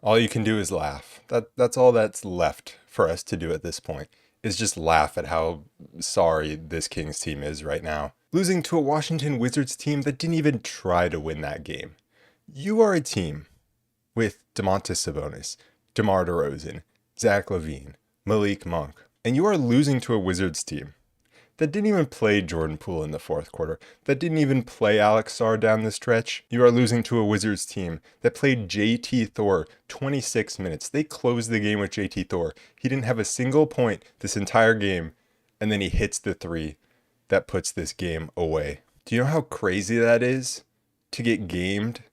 All you can do is laugh. That's all that's left for us to do at this point, is just laugh at how sorry this Kings team is right now. Losing to a Washington Wizards team that didn't even try to win that game. You are a team with Domantas Sabonis, DeMar DeRozan, Zach LaVine, Malik Monk, and you are losing to a Wizards team that didn't even play Jordan Poole in the fourth quarter, that didn't even play Alex Sarr down the stretch. You are losing to a Wizards team that played JT Thor 26 minutes. They closed the game with JT Thor. He didn't have a single point this entire game, and then he hits the three that puts this game away. Do you know how crazy that is to get gamed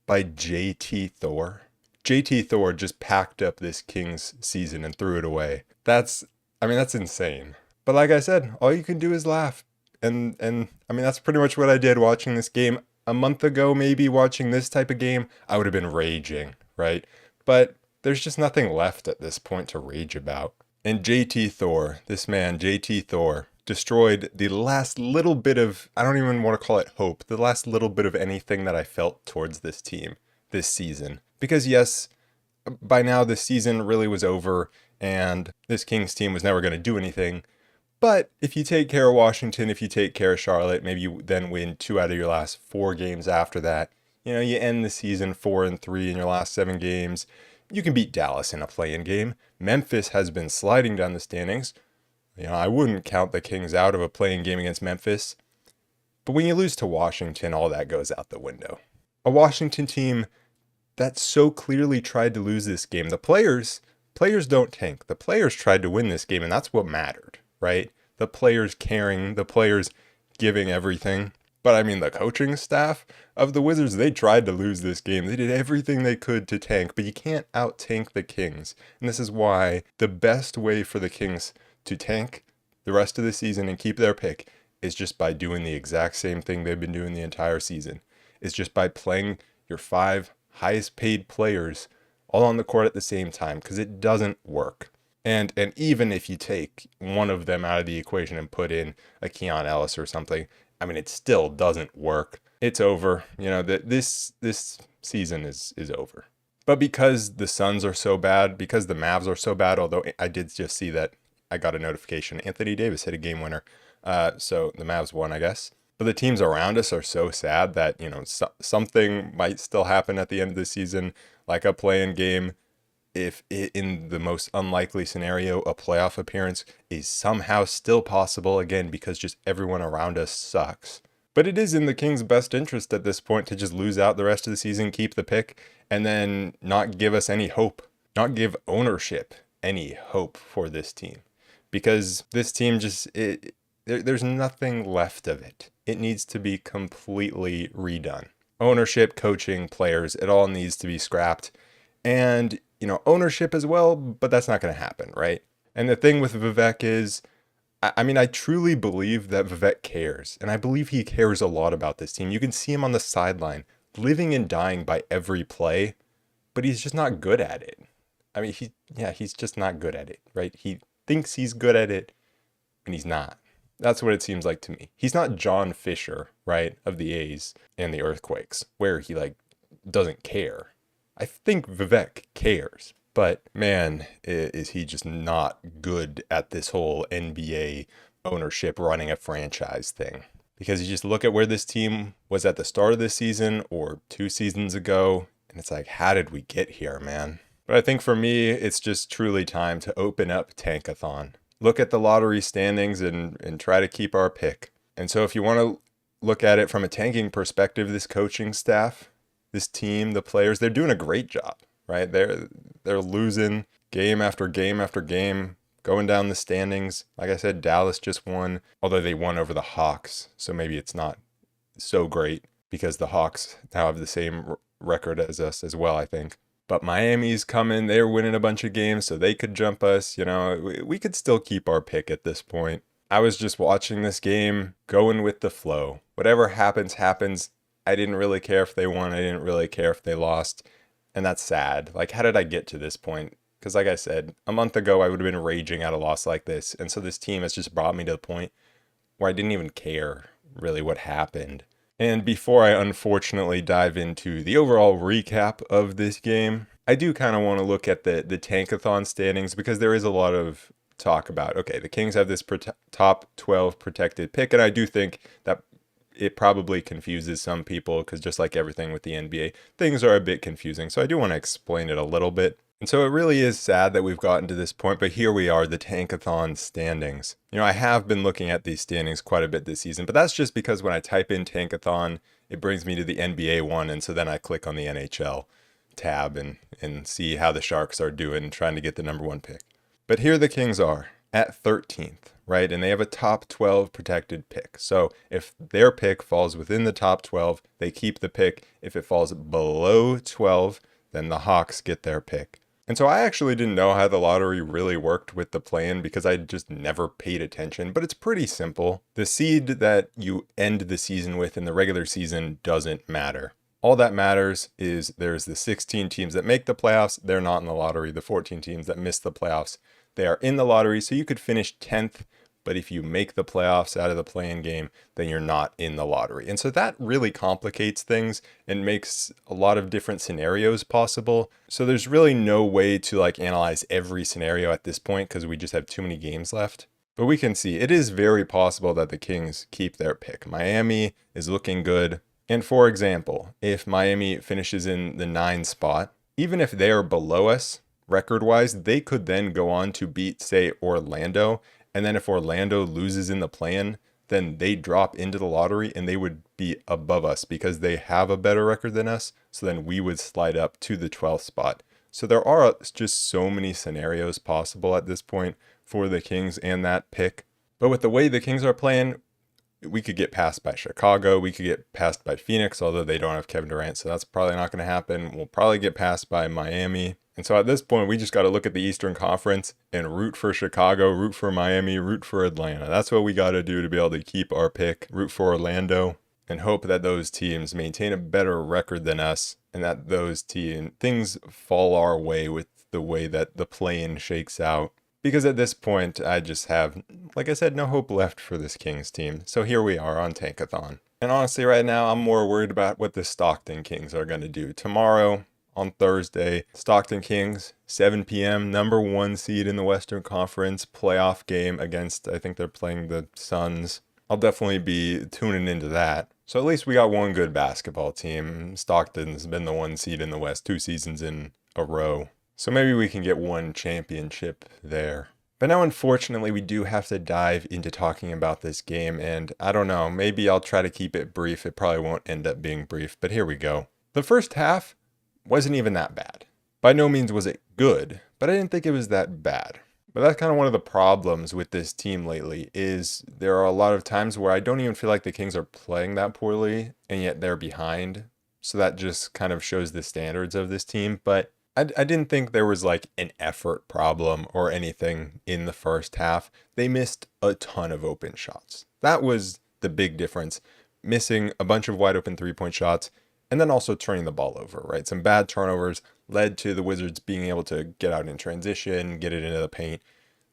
by JT Thor? JT Thor just packed up this Kings season and threw it away. That's insane. But like I said, all you can do is laugh. And I mean, that's pretty much what I did watching this game. A month ago, maybe watching this type of game, I would have been raging, right? But there's just nothing left at this point to rage about. And JT Thor, this man, JT Thor, destroyed the last little bit of, I don't even want to call it hope, the last little bit of anything that I felt towards this team this season. Because yes, by now the season really was over and this Kings team was never going to do anything. But if you take care of Washington, if you take care of Charlotte, maybe you then win 2 out of your last 4 games after that. You know, you end the season 4-3 in your last 7 games. You can beat Dallas in a play-in game. Memphis has been sliding down the standings. You know, I wouldn't count the Kings out of a play-in game against Memphis. But when you lose to Washington, all that goes out the window. A Washington team that so clearly tried to lose this game. The players don't tank. The players tried to win this game, and that's what mattered. Right? The players caring, the players giving everything. But I mean, the coaching staff of the Wizards, they tried to lose this game. They did everything they could to tank, but you can't out-tank the Kings. And this is why the best way for the Kings to tank the rest of the season and keep their pick is just by doing the exact same thing they've been doing the entire season. It's just by playing your 5 highest paid players all on the court at the same time, because it doesn't work. And even if you take one of them out of the equation and put in a Keon Ellis or something, I mean, it still doesn't work. It's over. You know, this season is over. But because the Suns are so bad, because the Mavs are so bad, although I did just see that I got a notification, Anthony Davis hit a game winner. So the Mavs won, I guess. But the teams around us are so sad that, you know, something might still happen at the end of the season, like a play-in game. If in the most unlikely scenario, a playoff appearance is somehow still possible, again, because just everyone around us sucks. But it is in the Kings' best interest at this point to just lose out the rest of the season, keep the pick, and then not give us any hope, not give ownership any hope for this team. Because this team there's nothing left of it. It needs to be completely redone. Ownership, coaching, players, it all needs to be scrapped. And you know, ownership as well, but that's not going to happen, right? And the thing with Vivek is, I mean, I truly believe that Vivek cares, and I believe he cares a lot about this team. You can see him on the sideline, living and dying by every play, but he's just not good at it. I mean, he's just not good at it, right? He thinks he's good at it, and he's not. That's what it seems like to me. He's not John Fisher, right, of the A's and the Earthquakes, where he, like, doesn't care. I think Vivek cares, but man, is he just not good at this whole NBA ownership running a franchise thing. Because you just look at where this team was at the start of this season or 2 seasons ago, and it's like, how did we get here, man? But I think for me, it's just truly time to open up Tankathon. Look at the lottery standings and try to keep our pick. And so if you want to look at it from a tanking perspective, this coaching staff, this team, the players, they're doing a great job, right? They're losing game after game after game, going down the standings. Like I said, Dallas just won, although they won over the Hawks. So maybe it's not so great because the Hawks now have the same record as us as well, I think. But Miami's coming. They're winning a bunch of games, so they could jump us. You know, we could still keep our pick at this point. I was just watching this game, going with the flow. Whatever happens, happens. I didn't really care if they won. I didn't really care if they lost. And that's sad. Like, how did I get to this point? Because like I said, a month ago, I would have been raging at a loss like this. And so this team has just brought me to the point where I didn't even care really what happened. And before I unfortunately dive into the overall recap of this game, I do kind of want to look at the tankathon standings because there is a lot of talk about, okay, the Kings have this top 12 protected pick, and I do think that it probably confuses some people because just like everything with the NBA, things are a bit confusing. So I do want to explain it a little bit. And so it really is sad that we've gotten to this point, but here we are, the tankathon standings. I have been looking at these standings quite a bit this season, but that's just because when I type in tankathon, it brings me to the NBA one, and so then I click on the NHL tab and see how the Sharks are doing, trying to get the number one pick. But here the Kings are at 13th, right? And they have a top 12 protected pick. So if their pick falls within the top 12, they keep the pick. If it falls below 12, then the Hawks get their pick. And so I actually didn't know how the lottery really worked with the play-in because I just never paid attention, but it's pretty simple. The seed that you end the season with in the regular season doesn't matter. All that matters is there's the 16 teams that make the playoffs. They're not in the lottery. The 14 teams that miss the playoffs, they are in the lottery. So you could finish 10th, but if you make the playoffs out of the play-in game, then you're not in the lottery. And so that really complicates things and makes a lot of different scenarios possible. So there's really no way to analyze every scenario at this point because we just have too many games left. But we can see it is very possible that the Kings keep their pick. Miami is looking good. And for example, if Miami finishes in the 9 spot, even if they are below us record-wise, they could then go on to beat, say, Orlando. And then if Orlando loses in the play-in, then they drop into the lottery and they would be above us because they have a better record than us. So then we would slide up to the 12th spot. So there are just so many scenarios possible at this point for the Kings and that pick. But with the way the Kings are playing, we could get passed by Chicago. We could get passed by Phoenix, although they don't have Kevin Durant, so that's probably not going to happen. We'll probably get passed by Miami. And so at this point, we just got to look at the Eastern Conference and root for Chicago, root for Miami, root for Atlanta. That's what we got to do to be able to keep our pick, root for Orlando, and hope that those teams maintain a better record than us and that those things fall our way with the way that the play-in shakes out. Because at this point, I just have, like I said, no hope left for this Kings team. So here we are on Tankathon. And honestly, right now, I'm more worried about what the Stockton Kings are going to do. Tomorrow, on Thursday, Stockton Kings, 7 p.m., number 1 seed in the Western Conference, playoff game against, I think they're playing the Suns. I'll definitely be tuning into that. So at least we got one good basketball team. Stockton's been the 1 seed in the West 2 seasons in a row. So maybe we can get one championship there. But now, unfortunately, we do have to dive into talking about this game. And I don't know, maybe I'll try to keep it brief. It probably won't end up being brief, but here we go. The first half wasn't even that bad. By no means was it good, but I didn't think it was that bad. But that's kind of one of the problems with this team lately is there are a lot of times where I don't even feel like the Kings are playing that poorly, and yet they're behind. So that just kind of shows the standards of this team. But I didn't think there was an effort problem or anything in the first half. They missed a ton of open shots. That was the big difference. Missing a bunch of wide open 3-point shots and then also turning the ball over, right? Some bad turnovers led to the Wizards being able to get out in transition, get it into the paint.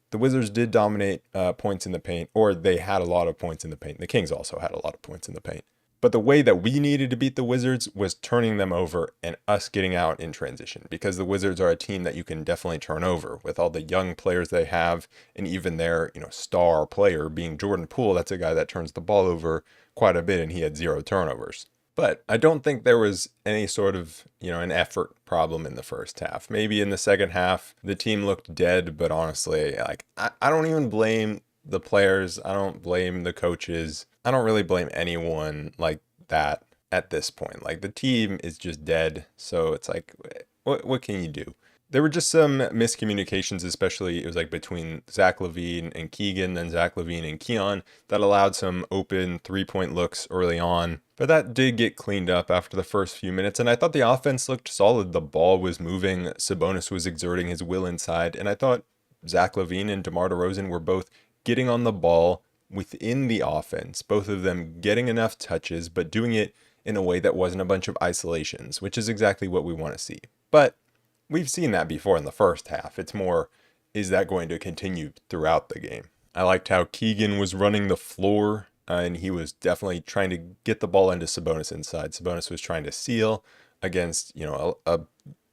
The Wizards did dominate points in the paint, or they had a lot of points in the paint. The Kings also had a lot of points in the paint. But the way that we needed to beat the Wizards was turning them over and us getting out in transition, because the Wizards are a team that you can definitely turn over with all the young players they have, and even their star player being Jordan Poole. That's a guy that turns the ball over quite a bit, and he had 0 turnovers. But I don't think there was any sort of an effort problem in the first half. Maybe in the second half the team looked dead, but honestly, I don't even blame the players. I don't blame the coaches. I don't really blame anyone like that at this point. The team is just dead. So it's what can you do? There were just some miscommunications, especially it was between Zach LaVine and Keegan, then Zach LaVine and Keon, that allowed some open 3-point looks early on. But that did get cleaned up after the first few minutes, and I thought the offense looked solid. The ball was moving. Sabonis was exerting his will inside, and I thought Zach LaVine and DeMar DeRozan were both getting on the ball within the offense, both of them getting enough touches, but doing it in a way that wasn't a bunch of isolations, which is exactly what we want to see. But we've seen that before in the first half. It's more, is that going to continue throughout the game? I liked how Keegan was running the floor, and he was definitely trying to get the ball into Sabonis inside. Sabonis was trying to seal against, a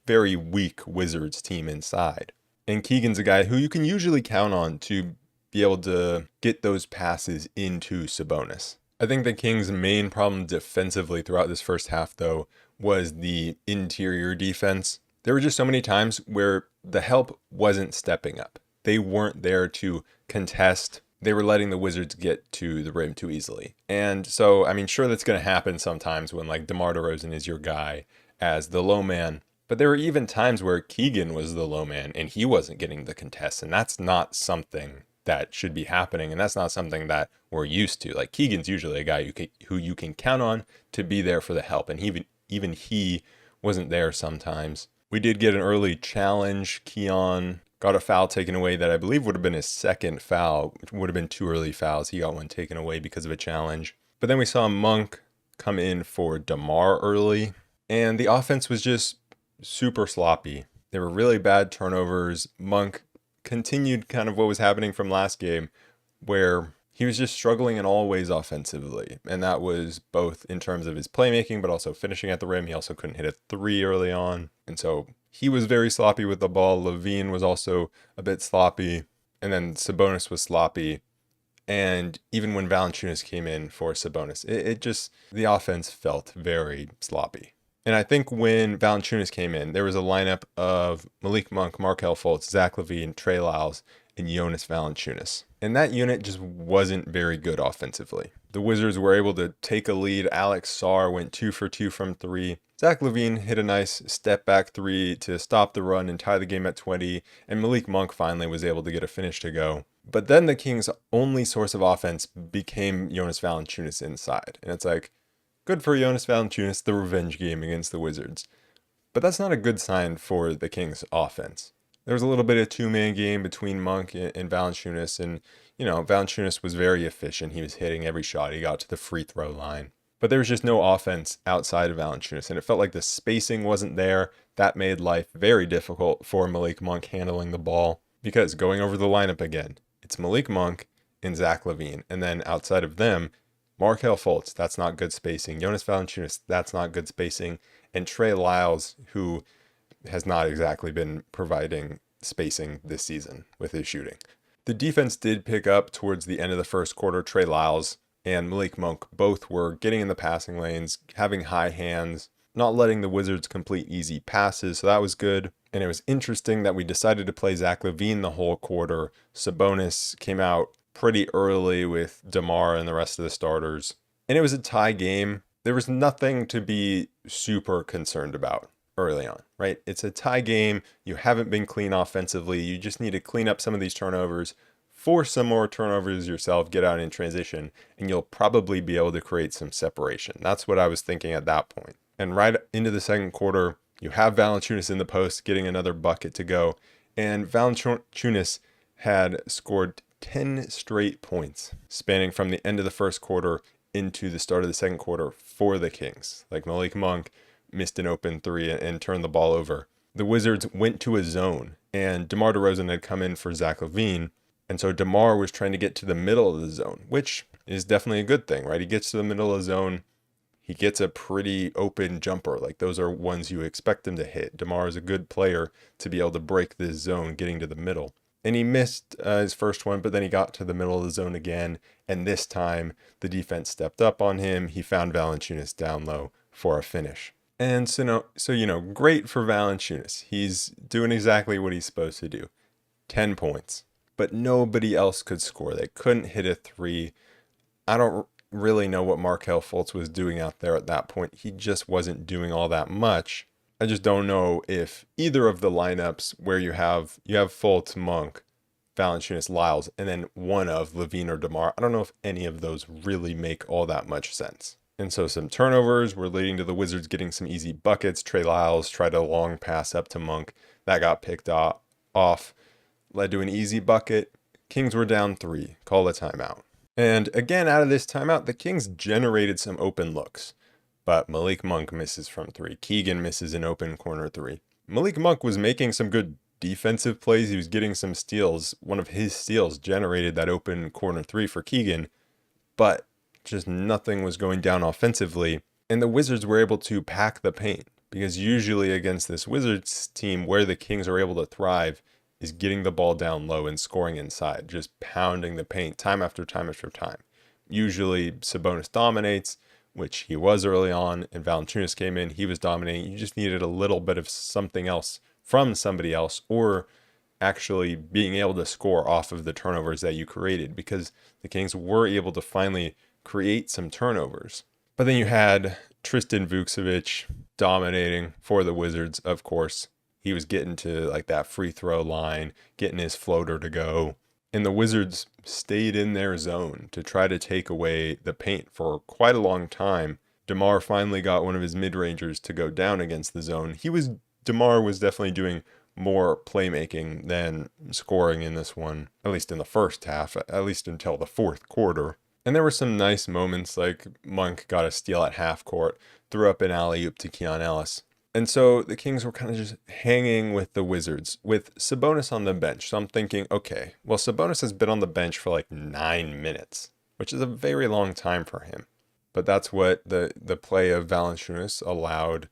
very weak Wizards team inside. And Keegan's a guy who you can usually count on to be able to get those passes into Sabonis. I think the Kings' main problem defensively throughout this first half, though, was the interior defense. There were just so many times where the help wasn't stepping up. They weren't there to contest. They were letting the Wizards get to the rim too easily. And so, I mean, sure, that's going to happen sometimes when like DeMar DeRozan is your guy as the low man. But there were even times where Keegan was the low man and he wasn't getting the contest. And that's not something that should be happening. And that's not something that we're used to. Like Keegan's usually a guy who you can count on to be there for the help. And even he wasn't there sometimes. We did get an early challenge. Keon got a foul taken away that I believe would have been his second foul, which would have been 2 early fouls. He got one taken away because of a challenge. But then we saw Monk come in for DeMar early. And the offense was just super sloppy. There were really bad turnovers. Monk continued kind of what was happening from last game, where he was just struggling in all ways offensively. And that was both in terms of his playmaking, but also finishing at the rim. He also couldn't hit a 3 early on. And so he was very sloppy with the ball. Levine was also a bit sloppy. And then Sabonis was sloppy. And even when Valanciunas came in for Sabonis, it just, the offense felt very sloppy. And I think when Valanciunas came in, there was a lineup of Malik Monk, Markelle Fultz, Zach LaVine, Trey Lyles, and Jonas Valanciunas. And that unit just wasn't very good offensively. The Wizards were able to take a lead. Alex Sarr went 2 for 2 from 3. Zach LaVine hit a nice step back 3 to stop the run and tie the game at 20. And Malik Monk finally was able to get a finish to go. But then the Kings' only source of offense became Jonas Valanciunas inside. And it's like, good for Jonas Valanciunas, the revenge game against the Wizards. But that's not a good sign for the Kings' offense. There was a little bit of two-man game between Monk and Valanciunas, and, Valanciunas was very efficient. He was hitting every shot. He got to the free throw line. But there was just no offense outside of Valanciunas, and it felt like the spacing wasn't there. That made life very difficult for Malik Monk handling the ball, because going over the lineup again, it's Malik Monk and Zach LaVine, and then outside of them, Markelle Fultz, that's not good spacing. Jonas Valanciunas, that's not good spacing. And Trey Lyles, who has not exactly been providing spacing this season with his shooting. The defense did pick up towards the end of the first quarter. Trey Lyles and Malik Monk both were getting in the passing lanes, having high hands, not letting the Wizards complete easy passes. So that was good. And it was interesting that we decided to play Zach LaVine the whole quarter. Sabonis came out pretty early with DeMar and the rest of the starters. And it was a tie game. There was nothing to be super concerned about early on, right? It's a tie game. You haven't been clean offensively. You just need to clean up some of these turnovers, force some more turnovers yourself, get out in transition, and you'll probably be able to create some separation. That's what I was thinking at that point. And right into the second quarter, you have Valanciunas in the post getting another bucket to go. And Valanciunas had scored 10 straight points, spanning from the end of the first quarter into the start of the second quarter for the Kings. Like Malik Monk missed an open 3 and turned the ball over. The Wizards went to a zone, and DeMar DeRozan had come in for Zach LaVine, and so DeMar was trying to get to the middle of the zone, which is definitely a good thing, right? He gets to the middle of the zone, he gets a pretty open jumper. Like those are ones you expect him to hit. DeMar is a good player to be able to break this zone, getting to the middle. And he missed his first one, but then he got to the middle of the zone again. And this time, the defense stepped up on him. He found Valanciunas down low for a finish. And so great for Valanciunas. He's doing exactly what he's supposed to do. 10 points. But nobody else could score. They couldn't hit a 3. I don't really know what Markelle Fultz was doing out there at that point. He just wasn't doing all that much. I just don't know if either of the lineups where you have Fultz, Monk, Valanciunas, Lyles, and then one of LaVine or DeMar, I don't know if any of those really make all that much sense. And so some turnovers were leading to the Wizards getting some easy buckets. Trey Lyles tried a long pass up to Monk. That got picked off, led to an easy bucket. Kings were down 3. Call a timeout. And again, out of this timeout, the Kings generated some open looks. But Malik Monk misses from 3. Keegan misses an open corner 3. Malik Monk was making some good defensive plays. He was getting some steals. One of his steals generated that open corner 3 for Keegan. But just nothing was going down offensively. And the Wizards were able to pack the paint. because usually against this Wizards team, where the Kings are able to thrive is getting the ball down low and scoring inside, just pounding the paint time after time after time. Usually Sabonis dominates, which he was early on, and Valanciunas came in, he was dominating. You just needed a little bit of something else from somebody else, or actually being able to score off of the turnovers that you created, because the Kings were able to finally create some turnovers. But then you had Tristan Vukcevic dominating for the Wizards, of course. He was getting to like that free throw line, getting his floater to go. And the Wizards stayed in their zone to try to take away the paint for quite a long time. DeMar finally got one of his mid-rangers to go down against the zone. DeMar was definitely doing more playmaking than scoring in this one, at least in the first half, at least until the fourth quarter. And there were some nice moments, like Monk got a steal at half court, threw up an alley-oop to Keon Ellis. And so the Kings were kind of just hanging with the Wizards with Sabonis on the bench. So I'm thinking, okay, well, Sabonis has been on the bench for like 9 minutes, which is a very long time for him. But that's what the play of Valanciunas allowed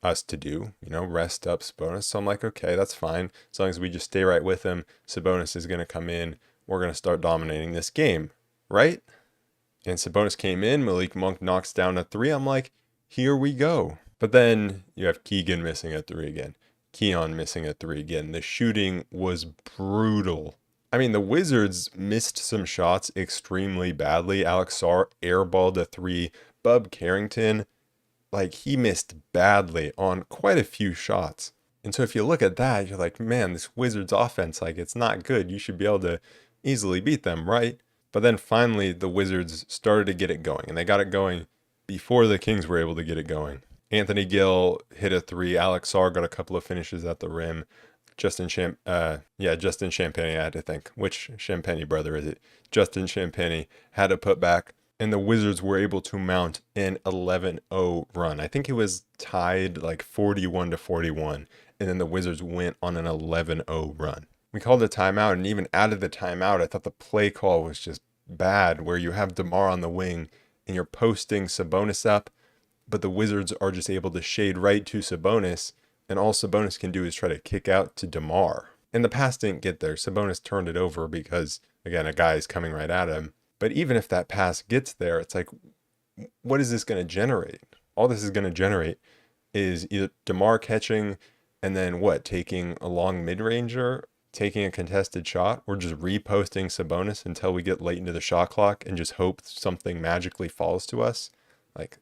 us to do, rest up Sabonis. So I'm like, okay, that's fine. As long as we just stay right with him, Sabonis is going to come in. We're going to start dominating this game, right? And Sabonis came in. Malik Monk knocks down a three. I'm like, here we go. But then you have Keegan missing a three again. Keon missing a three again. The shooting was brutal. I mean, the Wizards missed some shots extremely badly. Alex Sarr airballed a three. Bub Carrington, he missed badly on quite a few shots. And so if you look at that, you're like, man, this Wizards offense, it's not good. You should be able to easily beat them, right? But then finally, the Wizards started to get it going. And they got it going before the Kings were able to get it going. Anthony Gill hit a three. Alex Sarr got a couple of finishes at the rim. Justin Champagnie, I had to think. Which Champagnie brother is it? Justin Champagnie had a putback, and the Wizards were able to mount an 11-0 run. I think it was tied 41-41, and then the Wizards went on an 11-0 run. We called a timeout, and even out of the timeout, I thought the play call was just bad, where you have DeMar on the wing, and you're posting Sabonis up, but the Wizards are just able to shade right to Sabonis, and all Sabonis can do is try to kick out to DeMar. And the pass didn't get there. Sabonis turned it over because, again, a guy is coming right at him. But even if that pass gets there, it's like, what is this going to generate? All this is going to generate is either DeMar catching and then taking a long mid-ranger, taking a contested shot, or just reposting Sabonis until we get late into the shot clock and just hope something magically falls to us.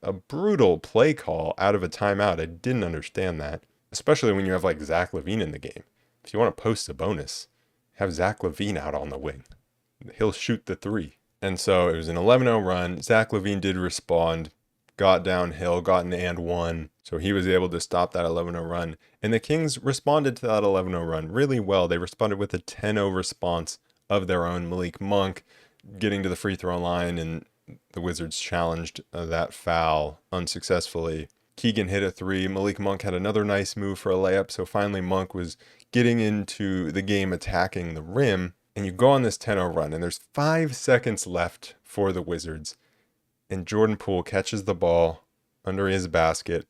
A brutal play call out of a timeout. I didn't understand that, especially when you have Zach LaVine in the game. If you want to post Sabonis, have Zach LaVine out on the wing. He'll shoot the three. And so it was an 11-0 run. Zach LaVine did respond, got downhill, got an and one. So he was able to stop that 11-0 run. And the Kings responded to that 11-0 run really well. They responded with a 10-0 response of their own. Malik Monk getting to the free throw line, and the Wizards challenged that foul unsuccessfully. Keegan hit a three. Malik Monk had another nice move for a layup. So finally Monk was getting into the game attacking the rim. And you go on this 10-0 run, and there's 5 seconds left for the Wizards. And Jordan Poole catches the ball under his basket,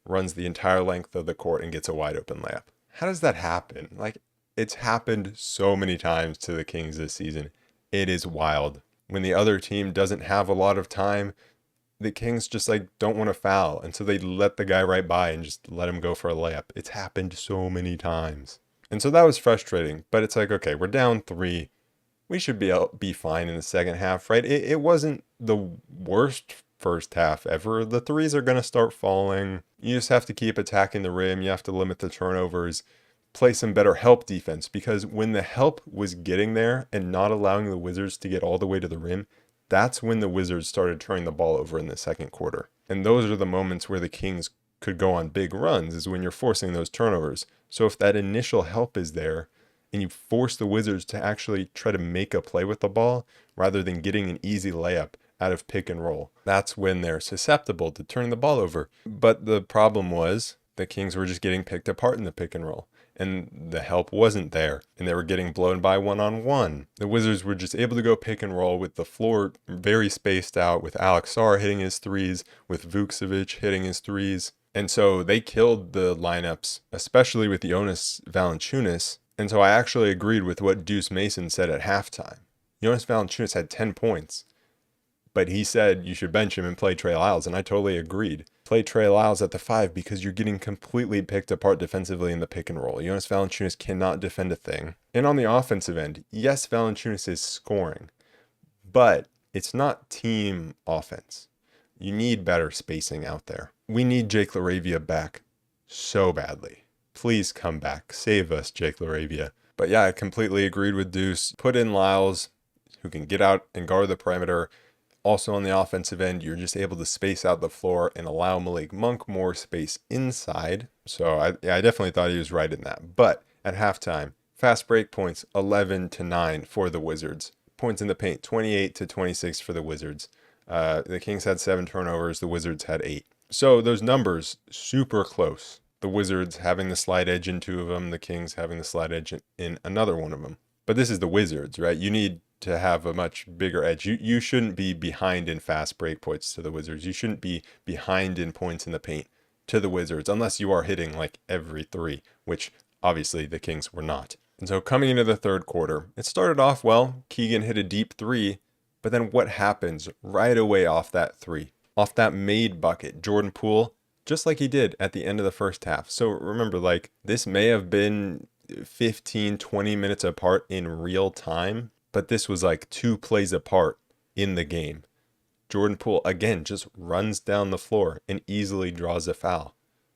runs the entire length of the court, and gets a wide open layup. How does that happen? It's happened so many times to the Kings this season. It is wild. When the other team doesn't have a lot of time, the Kings just don't want to foul. And so they let the guy right by and just let him go for a layup. It's happened so many times. And so that was frustrating, but it's okay, we're down 3. We should be fine in the second half, right? It wasn't the worst first half ever. The threes are going to start falling. You just have to keep attacking the rim. You have to limit the turnovers, play some better help defense, because when the help was getting there and not allowing the Wizards to get all the way to the rim, that's when the Wizards started turning the ball over in the second quarter. And those are the moments where the Kings could go on big runs, is when you're forcing those turnovers. So if that initial help is there and you force the Wizards to actually try to make a play with the ball rather than getting an easy layup out of pick and roll, that's when they're susceptible to turning the ball over. But the problem was the Kings were just getting picked apart in the pick and roll, and the help wasn't there, and they were getting blown by one-on-one. The Wizards were just able to go pick and roll with the floor very spaced out, with Alex Sarr hitting his threes, with Vukcevic hitting his threes. And so they killed the lineups, especially with Jonas Valanciunas. And so I actually agreed with what Deuce Mason said at halftime. Jonas Valanciunas had 10 points, but he said you should bench him and play Trey Lyles, and I totally agreed. Play Trey Lyles at the 5 because you're getting completely picked apart defensively in the pick and roll. Jonas Valanciunas cannot defend a thing. And on the offensive end, yes, Valanciunas is scoring, but it's not team offense. You need better spacing out there. We need Jake LaRavia back so badly. Please come back. Save us, Jake LaRavia. But yeah, I completely agreed with Deuce. Put in Lyles, who can get out and guard the perimeter. Also on the offensive end, you're just able to space out the floor and allow Malik Monk more space inside. So I definitely thought he was right in that. But at halftime, fast break points 11-9 for the Wizards. Points in the paint 28-26 for the Wizards. The Kings had 7 turnovers. The Wizards had 8. So those numbers, super close. The Wizards having the slight edge in 2 of them. The Kings having the slight edge in another one of them. But this is the Wizards, right? You need to have a much bigger edge. You shouldn't be behind in fast break points to the Wizards. You shouldn't be behind in points in the paint to the Wizards unless you are hitting like every 3, which obviously the Kings were not. And so coming into the third quarter, it started off well. Keegan hit a deep 3, but then what happens right away off that 3? Off that made bucket, Jordan Poole, just like he did at the end of the first half. So remember, like, this may have been 15, 20 minutes apart in real time, but this was like 2 plays apart in the game. Jordan Poole, again, just runs down the floor and easily draws a foul.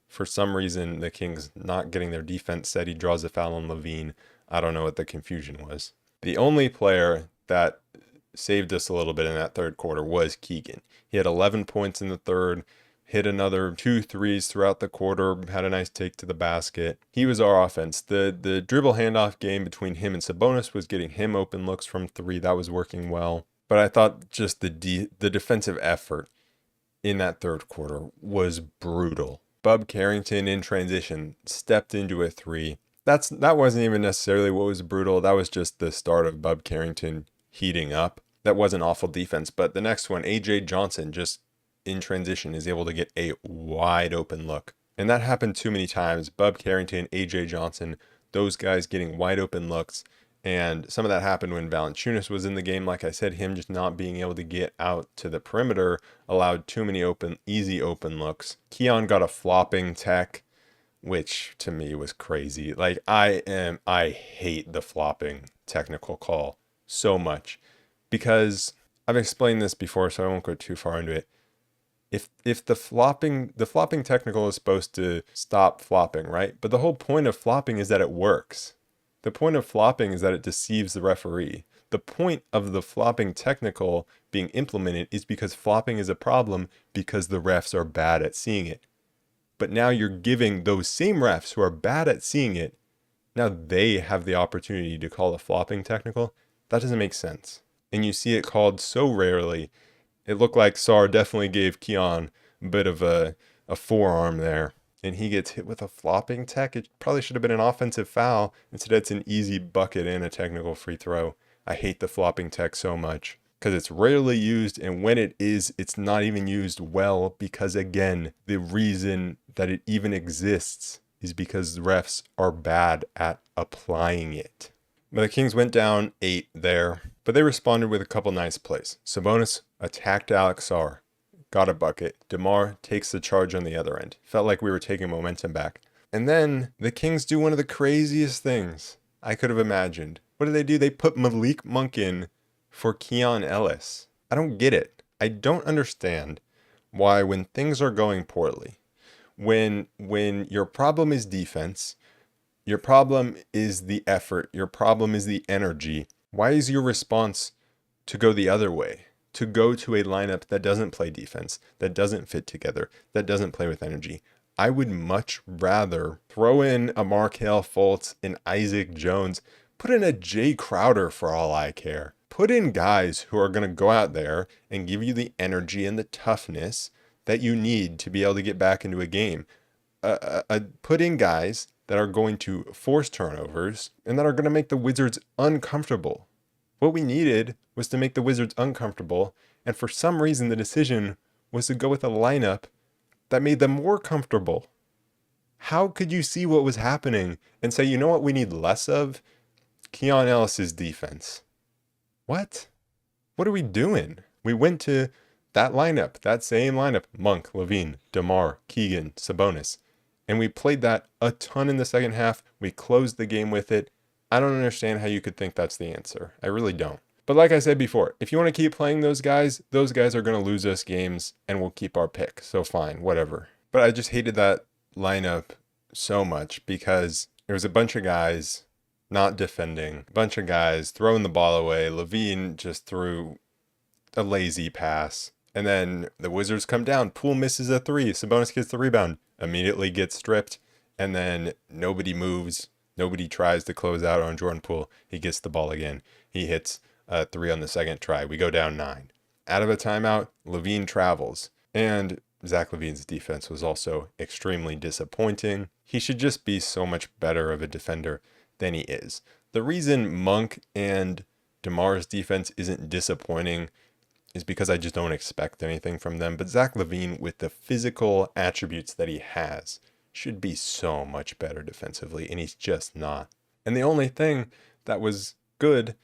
For some reason, the Kings not getting their defense set, he draws a foul on Levine. I don't know what the confusion was. The only player that saved us a little bit in that third quarter was Keegan. He had 11 points in the third, hit another 2 threes throughout the quarter, had a nice take to the basket. He was our offense. The dribble handoff game between him and Sabonis was getting him open looks from 3. That was working well. But I thought just the defensive effort in that third quarter was brutal. Bub Carrington in transition stepped into a 3. That wasn't even necessarily what was brutal. That was just the start of Bub Carrington heating up. That wasn't awful defense. But the next one, AJ Johnson, just in transition, is able to get a wide open look. And that happened too many times. Bub Carrington, AJ Johnson, those guys getting wide open looks. And some of that happened when Valanciunas was in the game. Like I said, him just not being able to get out to the perimeter allowed too many easy open looks. Keon got a flopping tech, which to me was crazy. Like I hate the flopping technical call so much, because I've explained this before, so I won't go too far into it. If the flopping technical is supposed to stop flopping, right? But the whole point of flopping is that it works. The point of flopping is that it deceives the referee. The point of the flopping technical being implemented is because flopping is a problem because the refs are bad at seeing it. But now you're giving those same refs who are bad at seeing it, now they have the opportunity to call a flopping technical. That doesn't make sense. And you see it called so rarely. It looked like Sarr definitely gave Keon a bit of a forearm there. And he gets hit with a flopping tech. It probably should have been an offensive foul. Instead, it's an easy bucket and a technical free throw. I hate the flopping tech so much because it's rarely used. And when it is, it's not even used well because, again, the reason that it even exists is because the refs are bad at applying it. But the Kings went down 8 there, but they responded with a couple nice plays. Sabonis attacked Alex Sarr, got a bucket. DeMar takes the charge on the other end. Felt like we were taking momentum back. And then the Kings do one of the craziest things I could have imagined. What do? They put Malik Monk in for Keon Ellis. I don't get it. I don't understand why, when things are going poorly, when your problem is defense, your problem is the effort, your problem is the energy, why is your response to go the other way? To go to a lineup that doesn't play defense, that doesn't fit together, that doesn't play with energy. I would much rather throw in a Markelle Fultz, an Isaac Jones, put in a Jay Crowder for all I care. Put in guys who are going to go out there and give you the energy and the toughness that you need to be able to get back into a game. Put in guys that are going to force turnovers and that are going to make the Wizards uncomfortable. What we needed was to make the Wizards uncomfortable, and for some reason the decision was to go with a lineup that made them more comfortable. How could you see what was happening and say, you know what we need less of? Keon Ellis's defense. What? What are we doing? We went to that lineup, that same lineup, Monk, LaVine, DeMar, Keegan, Sabonis. And we played that a ton in the second half. We closed the game with it. I don't understand how you could think that's the answer. I really don't. But like I said before, if you want to keep playing those guys are going to lose us games and we'll keep our pick. So fine, whatever. But I just hated that lineup so much because there was a bunch of guys not defending, a bunch of guys throwing the ball away. LaVine just threw a lazy pass. And then the Wizards come down. Poole misses a three. Sabonis gets the rebound. Immediately gets stripped. And then nobody moves. Nobody tries to close out on Jordan Poole. He gets the ball again. He hits a three on the second try. We go down 9. Out of a timeout, LaVine travels. And Zach LaVine's defense was also extremely disappointing. He should just be so much better of a defender than he is. The reason Monk and DeMar's defense isn't disappointing is because I just don't expect anything from them. But Zach LaVine, with the physical attributes that he has, should be so much better defensively, and he's just not. And the only thing that was good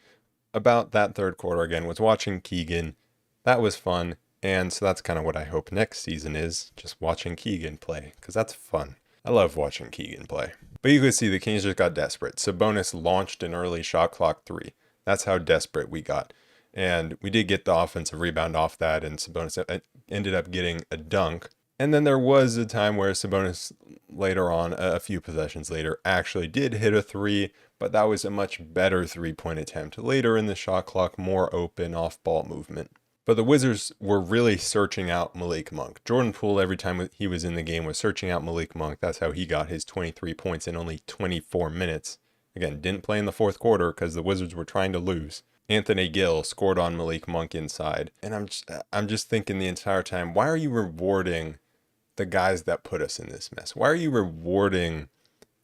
about that third quarter, again, was watching Keegan. That was fun. And so that's kind of what I hope next season is, just watching Keegan play, because that's fun. I love watching Keegan play. But you could see the Kings just got desperate. Sabonis launched an early shot clock 3. That's how desperate we got. And we did get the offensive rebound off that, and Sabonis ended up getting a dunk. And then there was a time where Sabonis later on, a few possessions later, actually did hit a 3, but that was a much better 3-point attempt. Later in the shot clock, more open off-ball movement. But the Wizards were really searching out Malik Monk. Jordan Poole, every time he was in the game, was searching out Malik Monk. That's how he got his 23 points in only 24 minutes. Again, didn't play in the fourth quarter because the Wizards were trying to lose. Anthony Gill scored on Malik Monk inside. And I'm just thinking the entire time, why are you rewarding the guys that put us in this mess? Why are you rewarding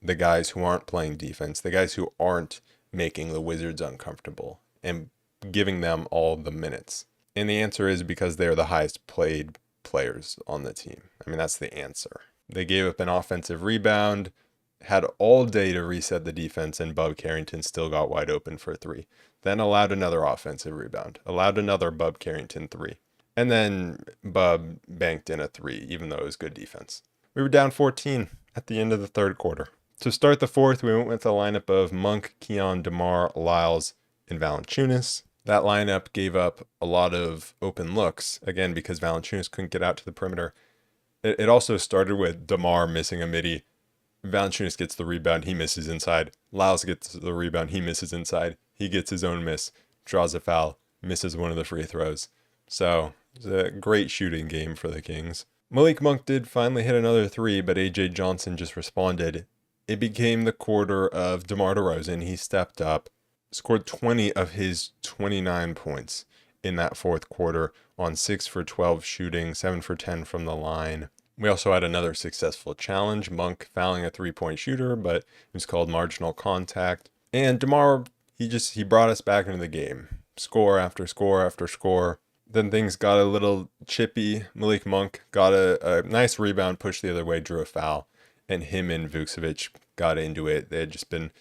the guys who aren't playing defense, the guys who aren't making the Wizards uncomfortable and giving them all the minutes? And the answer is because they're the highest paid players on the team. I mean, that's the answer. They gave up an offensive rebound, had all day to reset the defense, and Bub Carrington still got wide open for a 3. Then allowed another offensive rebound, allowed another Bub Carrington 3. And then Bub banked in a 3, even though it was good defense. We were down 14 at the end of the third quarter. To start the fourth, we went with a lineup of Monk, Keon, DeMar, Lyles, and Valanciunas. That lineup gave up a lot of open looks, again, because Valanciunas couldn't get out to the perimeter. It also started with DeMar missing a midi. Valanciunas gets the rebound, he misses inside. Lyles gets the rebound, he misses inside. He gets his own miss, draws a foul, misses one of the free throws. So, it's a great shooting game for the Kings. Malik Monk did finally hit another 3, but A.J. Johnson just responded. It became the quarter of DeMar DeRozan. He stepped up, scored 20 of his 29 points in that fourth quarter on 6 for 12 shooting, 7 for 10 from the line. We also had another successful challenge, Monk fouling a 3-point shooter, but it was called marginal contact. And DeMar, he brought us back into the game. Score after score after score. Then things got a little chippy. Malik Monk got a nice rebound, pushed the other way, drew a foul, and him and Vucevic got into it. They had just been,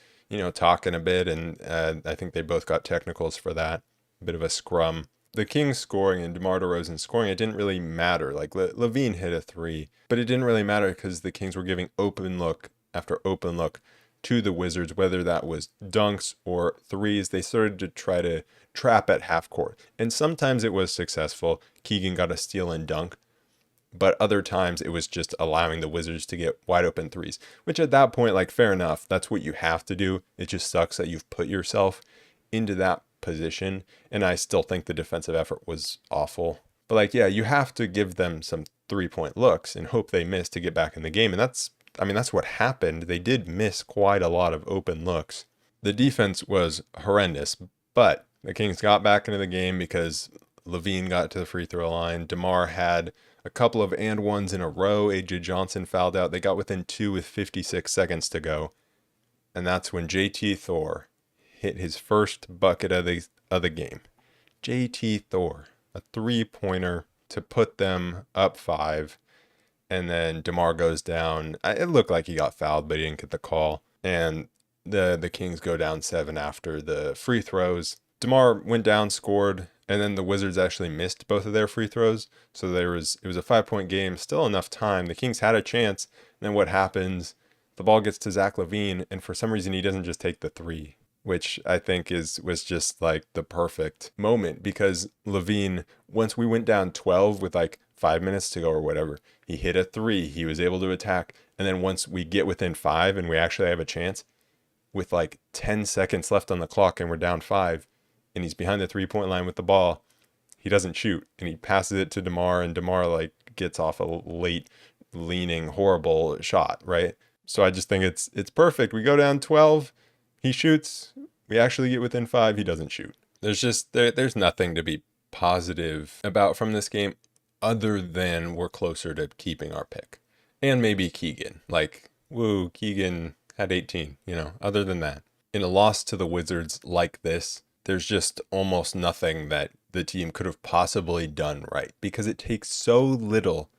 talking a bit, and I think they both got technicals for that. A bit of a scrum. The Kings scoring and DeMar DeRozan scoring, it didn't really matter. Like, LaVine hit a 3, but it didn't really matter because the Kings were giving open look after open look to the Wizards, whether that was dunks or 3s. They started to try to trap at half court, and sometimes it was successful. Keegan got a steal and dunk, but other times it was just allowing the Wizards to get wide open 3s, which at that point, like, fair enough. That's what you have to do. It just sucks that you've put yourself into that position, and I still think the defensive effort was awful. But you have to give them some 3-point looks and hope they miss to get back in the game, and that's what happened. They did miss quite a lot of open looks. The defense was horrendous, but the Kings got back into the game because LaVine got to the free throw line. DeMar had a couple of and ones in a row. A.J. Johnson fouled out. They got within 2 with 56 seconds to go. And that's when J.T. Thor hit his first bucket of the game. J.T. Thor, a 3-pointer to put them up 5. And then DeMar goes down. It looked like he got fouled, but he didn't get the call. And the Kings go down 7 after the free throws. DeMar went down, scored, and then the Wizards actually missed both of their free throws. So it was a 5-point game, still enough time. The Kings had a chance. And then what happens? The ball gets to Zach LaVine, and for some reason he doesn't just take the three, which I think was just like the perfect moment, because LaVine, once we went down 12 with like 5 minutes to go or whatever, he hit a three. He was able to attack. And then once we get within 5 and we actually have a chance, with like 10 seconds left on the clock and we're down 5, and he's behind the 3-point line with the ball, he doesn't shoot, and he passes it to DeMar, and DeMar like gets off a late leaning horrible shot, right? So I just think it's perfect. We go down 12, he shoots, we actually get within 5, he doesn't shoot. There's nothing to be positive about from this game other than we're closer to keeping our pick. And maybe Keegan. Like, woo, Keegan had 18, other than that. In a loss to the Wizards like this, there's just almost nothing that the team could have possibly done right, because it takes so little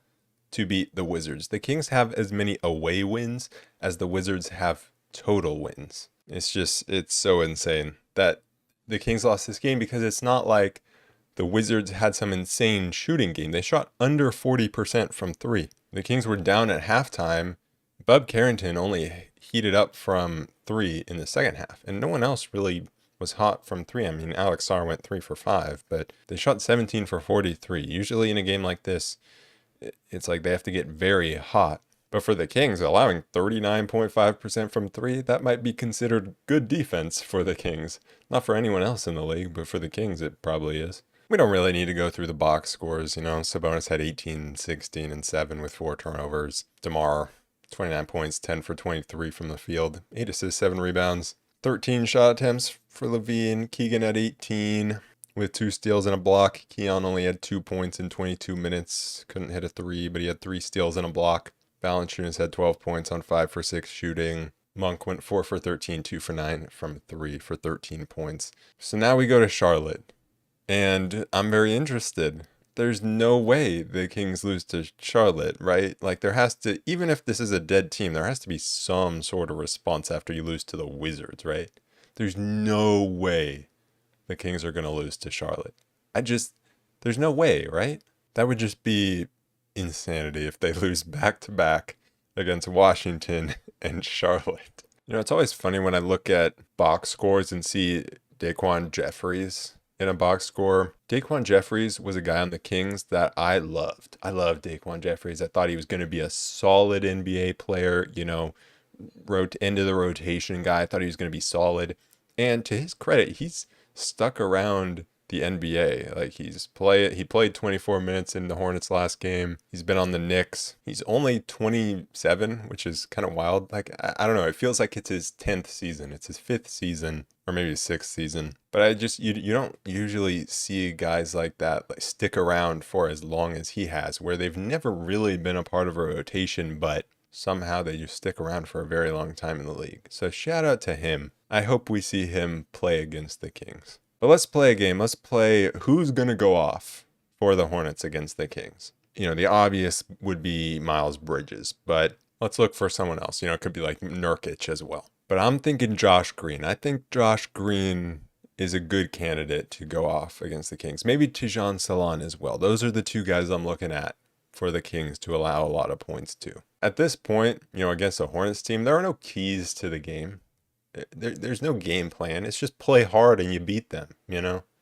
to beat the Wizards. The Kings have as many away wins as the Wizards have total wins. It's so insane that the Kings lost this game, because it's not like the Wizards had some insane shooting game. They shot under 40% from 3. The Kings were down at halftime. Bub Carrington only heated up from 3 in the second half, and no one else really was hot from 3. I mean, Alex Sarr went 3 for 5, but they shot 17 for 43. Usually in a game like this, it's like they have to get very hot. But for the Kings, allowing 39.5% from 3, that might be considered good defense for the Kings. Not for anyone else in the league, but for the Kings, it probably is. We don't really need to go through the box scores. Sabonis had 18, 16, and 7 with 4 turnovers. DeMar, 29 points, 10 for 23 from the field, 8 assists, 7 rebounds. 13 shot attempts for LaVine. Keegan had 18 with 2 steals and a block. Keon only had 2 points in 22 minutes. Couldn't hit a 3, but he had 3 steals and a block. Valanciunas had 12 points on 5 for 6 shooting. Monk went 4 for 13, 2 for 9 from 3 for 13 points. So now we go to Charlotte, and I'm very interested. There's no way the Kings lose to Charlotte, right? Like, there has to, even if this is a dead team, there has to be some sort of response after you lose to the Wizards, right? There's no way the Kings are going to lose to Charlotte. There's no way, right? That would just be insanity if they lose back-to-back against Washington and Charlotte. It's always funny when I look at box scores and see Daquan Jeffries in a box score. Daquan Jeffries was a guy on the Kings that I loved. I loved Daquan Jeffries. I thought he was going to be a solid NBA player, end of the rotation guy. I thought he was going to be solid. And to his credit, he's stuck around the NBA. Like, he played 24 minutes in the Hornets last game. He's been on the Knicks. He's only 27, which is kind of wild. Like, I don't know. It feels like it's his 10th season. It's his 5th season, or maybe his 6th season. But you don't usually see guys like that like stick around for as long as he has, where they've never really been a part of a rotation, but somehow they just stick around for a very long time in the league. So shout out to him. I hope we see him play against the Kings. But let's play a game. Let's play who's going to go off for the Hornets against the Kings. The obvious would be Miles Bridges, but let's look for someone else. It could be like Nurkic as well. But I'm thinking Josh Green. I think Josh Green is a good candidate to go off against the Kings. Maybe Tijan Salon as well. Those are the 2 guys I'm looking at for the Kings to allow a lot of points to. At this point, against the Hornets team, there are no keys to the game. There's no game plan. It's just play hard and you beat them,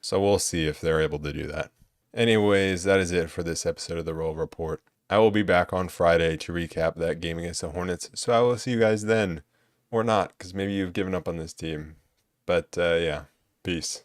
So we'll see if they're able to do that. Anyways, that is it for this episode of the Roll Report. I will be back on Friday to recap that game against the Hornets. So I will see you guys then. Or not, because maybe you've given up on this team. But yeah, peace.